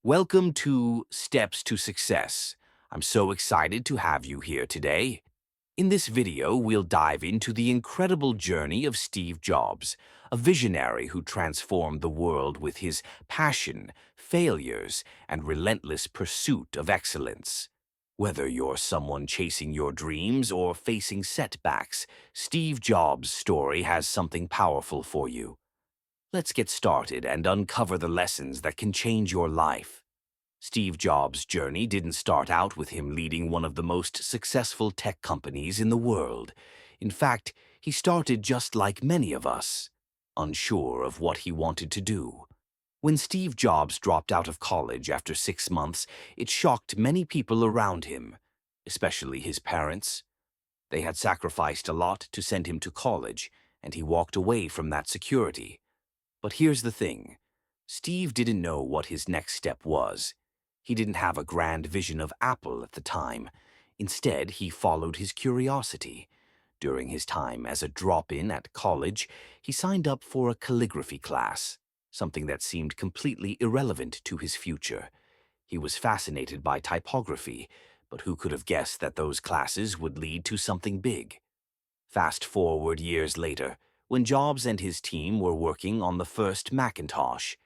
Welcome to Steps to Success. I'm so excited to have you here today. In this video, we'll dive into the incredible journey of Steve Jobs, a visionary who transformed the world with his passion, failures, and relentless pursuit of excellence. Whether you're someone chasing your dreams or facing setbacks, Steve Jobs' story has something powerful for you. Let's get started and uncover the lessons that can change your life. Steve Jobs' journey didn't start out with him leading one of the most successful tech companies in the world. In fact, he started just like many of us, unsure of what he wanted to do. When Steve Jobs dropped out of college after 6 months, it shocked many people around him, especially his parents. They had sacrificed a lot to send him to college, and he walked away from that security. But here's the thing. Steve didn't know what his next step was. He didn't have a grand vision of Apple at the time. Instead, he followed his curiosity. During his time as a drop-in at college, he signed up for a calligraphy class, something that seemed completely irrelevant to his future. He was fascinated by typography, but who could have guessed that those classes would lead to something big? Fast forward years later, when Jobs and his team were working on the first Macintosh.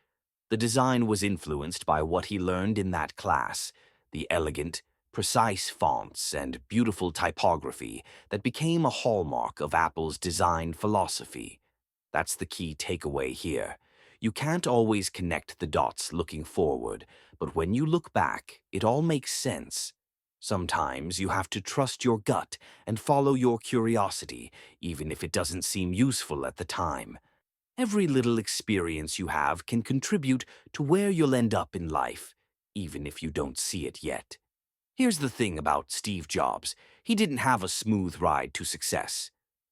The design was influenced by what he learned in that class, the elegant, precise fonts and beautiful typography that became a hallmark of Apple's design philosophy. That's the key takeaway here. You can't always connect the dots looking forward, but when you look back, it all makes sense. Sometimes you have to trust your gut and follow your curiosity, even if it doesn't seem useful at the time. Every little experience you have can contribute to where you'll end up in life, even if you don't see it yet. Here's the thing about Steve Jobs. He didn't have a smooth ride to success.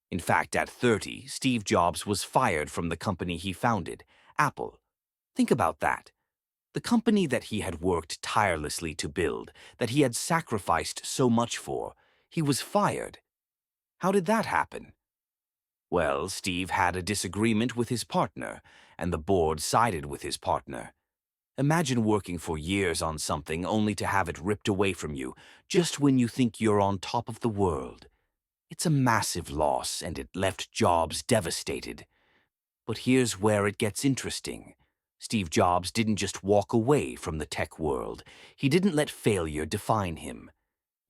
In fact, at 30, Steve Jobs was fired from the company he founded, Apple. Think about that. The company that he had worked tirelessly to build, that he had sacrificed so much for, he was fired. How did that happen? Well, Steve had a disagreement with his partner, and the board sided with his partner. Imagine working for years on something only to have it ripped away from you just when you think you're on top of the world. It's a massive loss, and it left Jobs devastated. But here's where it gets interesting. Steve Jobs didn't just walk away from the tech world. He didn't let failure define him.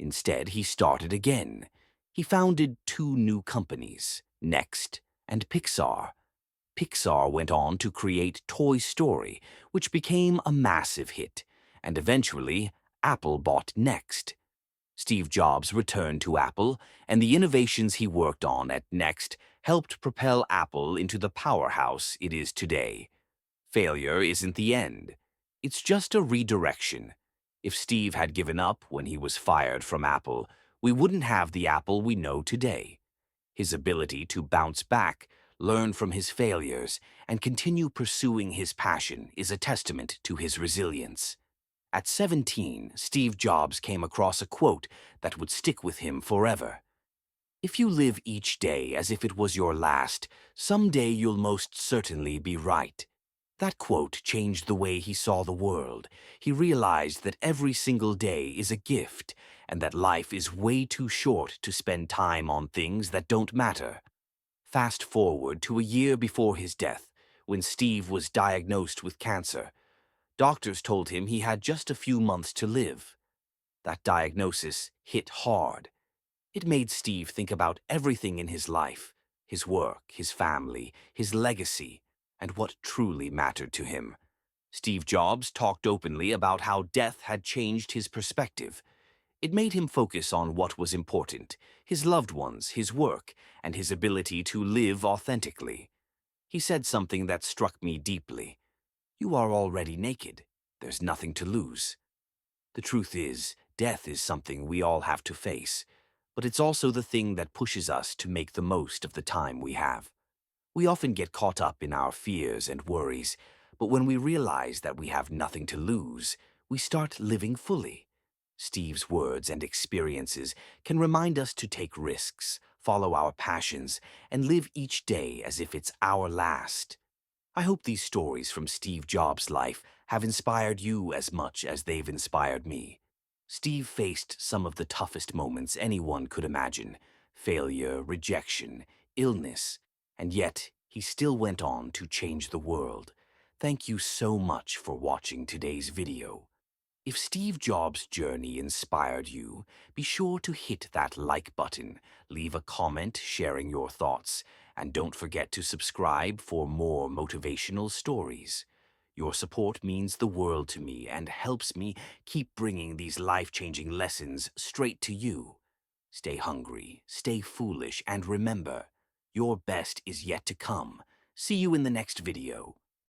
Instead, he started again. He founded two new companies, Next and Pixar. Pixar went on to create Toy Story, which became a massive hit, and eventually Apple bought Next. Steve Jobs returned to Apple, and the innovations he worked on at Next helped propel Apple into the powerhouse it is today. Failure isn't the end. It's just a redirection. If Steve had given up when he was fired from Apple, we wouldn't have the Apple we know today. His ability to bounce back, learn from his failures, and continue pursuing his passion is a testament to his resilience. At 17, Steve Jobs came across a quote that would stick with him forever. If you live each day as if it was your last, someday you'll most certainly be right. That quote changed the way he saw the world. He realized that every single day is a gift, and that life is way too short to spend time on things that don't matter. Fast forward to a year before his death, when Steve was diagnosed with cancer. Doctors told him he had just a few months to live. That diagnosis hit hard. It made Steve think about everything in his life, his work, his family, his legacy, and what truly mattered to him. Steve Jobs talked openly about how death had changed his perspective. It made him focus on what was important, his loved ones, his work, and his ability to live authentically. He said something that struck me deeply. You are already naked. There's nothing to lose. The truth is, death is something we all have to face, but it's also the thing that pushes us to make the most of the time we have. We often get caught up in our fears and worries, but when we realize that we have nothing to lose, we start living fully. Steve's words and experiences can remind us to take risks, follow our passions, and live each day as if it's our last. I hope these stories from Steve Jobs' life have inspired you as much as they've inspired me. Steve faced some of the toughest moments anyone could imagine: failure, rejection, illness, and yet he still went on to change the world. Thank you so much for watching today's video. If Steve Jobs' journey inspired you, be sure to hit that like button, leave a comment sharing your thoughts, and don't forget to subscribe for more motivational stories. Your support means the world to me and helps me keep bringing these life-changing lessons straight to you. Stay hungry, stay foolish, and remember, your best is yet to come. See you in the next video.